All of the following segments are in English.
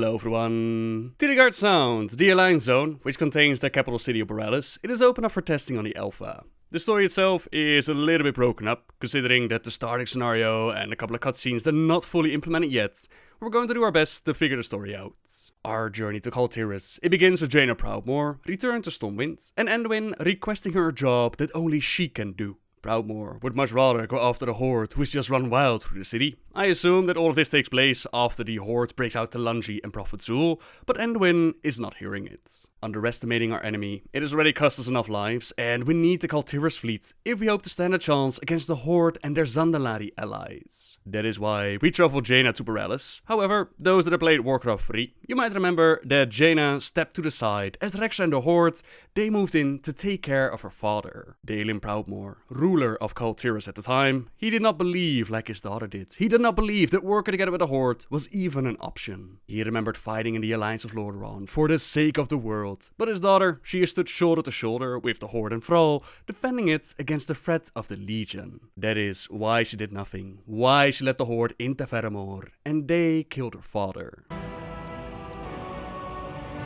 Hello everyone! Tiragarde Sound, the Alliance Zone, which contains the capital city of Borellis, it is open up for testing on the Alpha. The story itself is a little bit broken up, considering that the starting scenario and a couple of cutscenes they're not fully implemented yet. We're going to do our best to figure the story out. Our journey to Kul Tiras, it begins with Jaina Proudmoore, return to Stormwind, and Anduin requesting her a job that only she can do. Proudmoore would much rather go after the Horde, who's just run wild through the city. I assume that all of this takes place after the Horde breaks out to Lungi and Prophet Zul, but Anduin is not hearing it. Underestimating our enemy, it has already cost us enough lives, and we need the Kul Tiras fleet if we hope to stand a chance against the Horde and their Zandalari allies. That is why we truffled Jaina to Borellis. However, those that have played Warcraft 3, you might remember that Jaina stepped to the side as Rex and the Horde, they moved in to take care of her father. Dalen Proudmoore, ruler of Kul Tiras at the time, he did not believe like his daughter did. He did not believe that working together with the Horde was even an option. He remembered fighting in the Alliance of Lordaeron for the sake of the world, but his daughter, she stood shoulder to shoulder with the Horde and Thrall, defending it against the threat of the Legion. That is why she did nothing, why she led the Horde into Proudmoore, and they killed her father.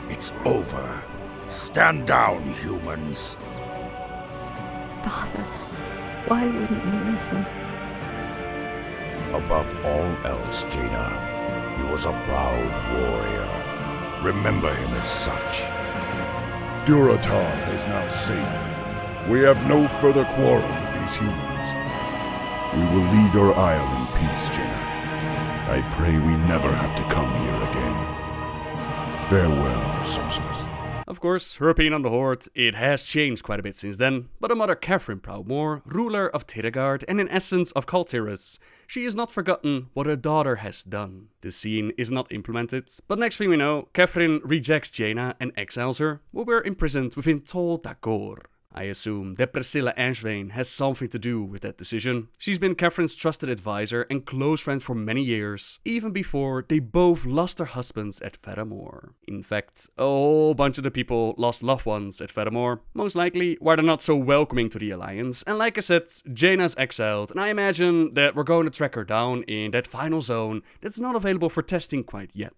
It's over. Stand down, humans. Father, why wouldn't you listen? Above all else, Jaina, he was a proud warrior. Remember him as such. Durotar is now safe. We have no further quarrel with these humans. We will leave your isle in peace, Jaina. I pray we never have to come here again. Farewell, Sosos. Of course, her opinion on the Horde, it has changed quite a bit since then, but her mother Catherine Proudmoore, ruler of Tiragarde and in essence of Kul Tiras, she has not forgotten what her daughter has done. The scene is not implemented, but next thing we know, Catherine rejects Jaina and exiles her, while we're imprisoned within Tol Dagor. I assume that Priscilla Ashvane has something to do with that decision. She's been Catherine's trusted advisor and close friend for many years, even before they both lost their husbands at Proudmoore. In fact, a whole bunch of the people lost loved ones at Proudmoore, most likely why they're not so welcoming to the Alliance, and like I said, Jaina's exiled, and I imagine that we're going to track her down in that final zone that's not available for testing quite yet.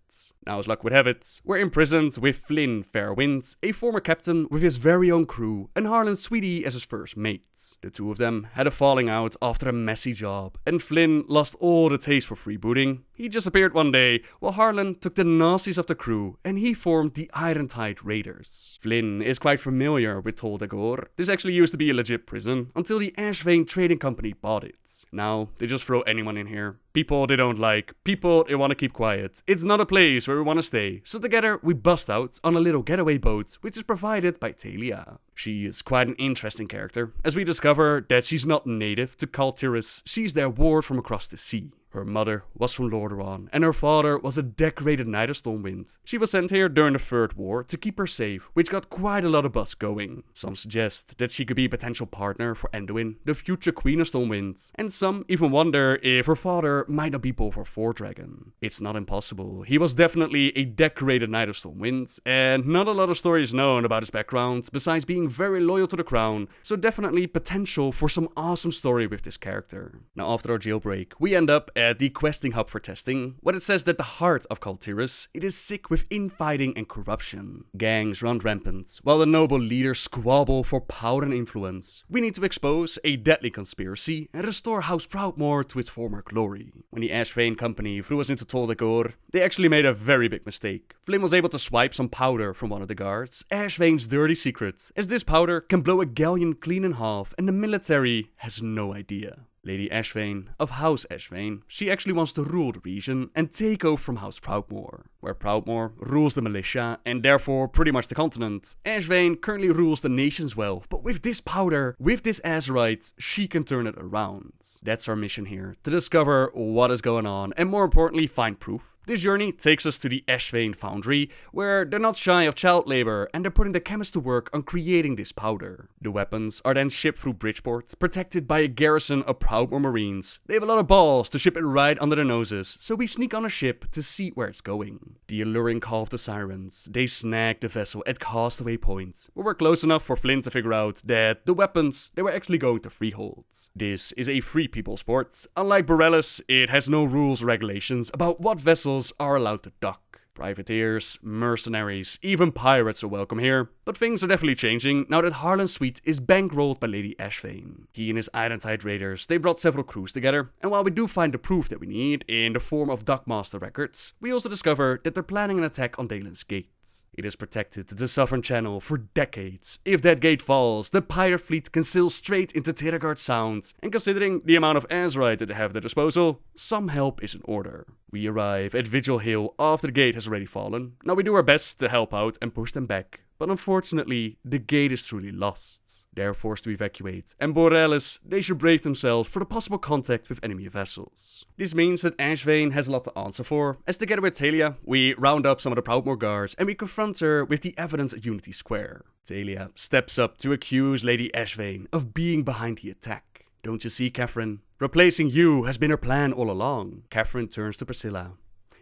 Now as luck would have it, we're imprisoned with Flynn Fairwind, a former captain with his very own crew, and Harlan Sweetie as his first mate. The two of them had a falling out after a messy job, and Flynn lost all the taste for freebooting. He just appeared one day, while Harlan took the nasties of the crew, and he formed the Iron Tide Raiders. Flynn is quite familiar with Tol Dagor. This actually used to be a legit prison, until the Ashvane Trading Company bought it. Now, they just throw anyone in here. People they don't like, people they want to keep quiet. It's not a place where we want to stay, so together we bust out on a little getaway boat, which is provided by Talia. She is quite an interesting character, as we discover that she's not native to Kul Tiras, she's their ward from across the sea. Her mother was from Lordaeron, and her father was a decorated Knight of Stormwind. She was sent here during the Third War to keep her safe, which got quite a lot of buzz going. Some suggest that she could be a potential partner for Anduin, the future Queen of Stormwind, and some even wonder if her father might not be Bolvar Fordragon. It's not impossible. He was definitely a decorated Knight of Stormwind, and not a lot of stories known about his background, besides being very loyal to the crown, so definitely potential for some awesome story with this character. Now after our jailbreak, we end up at the questing hub for testing, where it says that the heart of Kul Tiras, it is sick with infighting and corruption. Gangs run rampant, while the noble leaders squabble for power and influence. We need to expose a deadly conspiracy and restore House Proudmoore to its former glory. When the Ashvane Company threw us into Tol Dagor, they actually made a very big mistake. Flynn was able to swipe some powder from one of the guards, Ashvane's dirty secret, as this powder can blow a galleon clean in half and the military has no idea. Lady Ashvane of House Ashvane, she actually wants to rule the region and take over from House Proudmoore, where Proudmoore rules the militia and therefore pretty much the continent. Ashvane currently rules the nation's wealth, but with this powder, with this Azerite, she can turn it around. That's our mission here, to discover what is going on and more importantly find proof. This journey takes us to the Ashvane Foundry, where they're not shy of child labor and they're putting the chemists to work on creating this powder. The weapons are then shipped through Bridgeport, protected by a garrison of Proudmoore Marines. They have a lot of balls to ship it right under their noses, so we sneak on a ship to see where it's going. The alluring call of the sirens, they snag the vessel at Castaway Point, where we're close enough for Flynn to figure out that the weapons, they were actually going to Freehold. This is a free people sport. Unlike Borellis, it has no rules or regulations about what vessels are allowed to dock. Privateers, mercenaries, even pirates are welcome here. But things are definitely changing now that Harlan's suite is bankrolled by Lady Ashvane. He and his Identide raiders, they brought several crews together, and while we do find the proof that we need in the form of Dockmaster records, we also discover that they're planning an attack on Dalen's Gate. It has protected the Southern Channel for decades. If that gate falls, the pirate fleet can sail straight into Tiragarde Sound, and considering the amount of Azeroth that they have at their disposal, some help is in order. We arrive at Vigil Hill after the gate has already fallen. Now we do our best to help out and push them back, but unfortunately, the gate is truly lost. They are forced to evacuate, and Borealis, they should brave themselves for the possible contact with enemy vessels. This means that Ashvane has a lot to answer for, as together with Talia, we round up some of the Proudmoore guards and we confront her with the evidence at Unity Square. Talia steps up to accuse Lady Ashvane of being behind the attack. Don't you see, Catherine? Replacing you has been her plan all along. Catherine turns to Priscilla.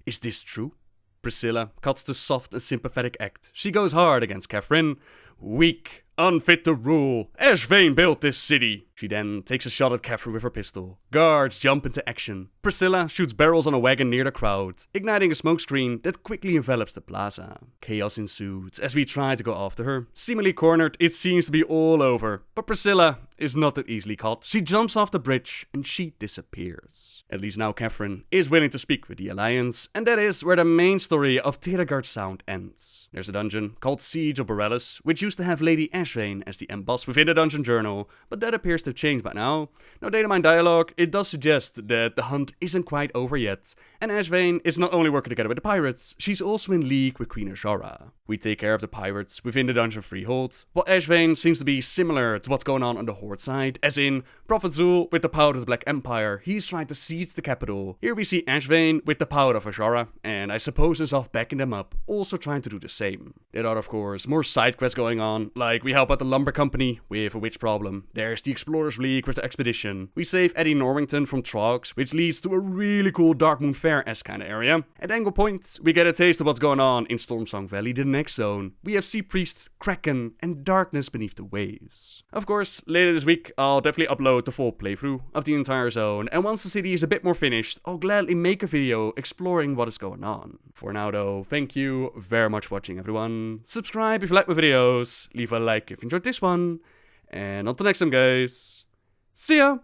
Is this true? Priscilla cuts the soft and sympathetic act. She goes hard against Catherine. Weak, unfit to rule. Ashvane built this city. She then takes a shot at Catherine with her pistol. Guards jump into action. Priscilla shoots barrels on a wagon near the crowd, igniting a smokescreen that quickly envelops the plaza. Chaos ensues as we try to go after her. Seemingly cornered, it seems to be all over. But Priscilla is not that easily caught. She jumps off the bridge and she disappears. At least now Catherine is willing to speak with the Alliance, and that is where the main story of Tiragarde Sound ends. There's a dungeon called Siege of Borealis, which used to have Lady Ashvane as the end boss within the dungeon journal, but that appears to have changed by now. No datamine dialogue, it does suggest that the hunt isn't quite over yet, and Ashvane is not only working together with the pirates, she's also in league with Queen Azshara. We take care of the pirates within the dungeon freehold, while Ashvane seems to be similar to what's going on the Horde side, as in Prophet Zul with the power of the Black Empire, he's trying to seize the capital. Here we see Ashvane with the power of Azshara, and I suppose Azoth backing them up, also trying to do the same. There are of course more side quests going on, like we help out the lumber company with a witch problem. There's the Explorers League with the expedition. We save Eddie Norrington from Trogs, which leads to a really cool Darkmoon Fair-esque kind of area. At Angle Point, we get a taste of what's going on in Stormsong Valley, the next zone. We have Sea Priests, Kraken, and darkness beneath the waves. Of course, later this week, I'll definitely upload the full playthrough of the entire zone, and once the city is a bit more finished, I'll gladly make a video exploring what is going on. For now though, thank you very much for watching everyone. Subscribe if you like my videos, leave a like if you enjoyed this one, and until next time guys, see ya!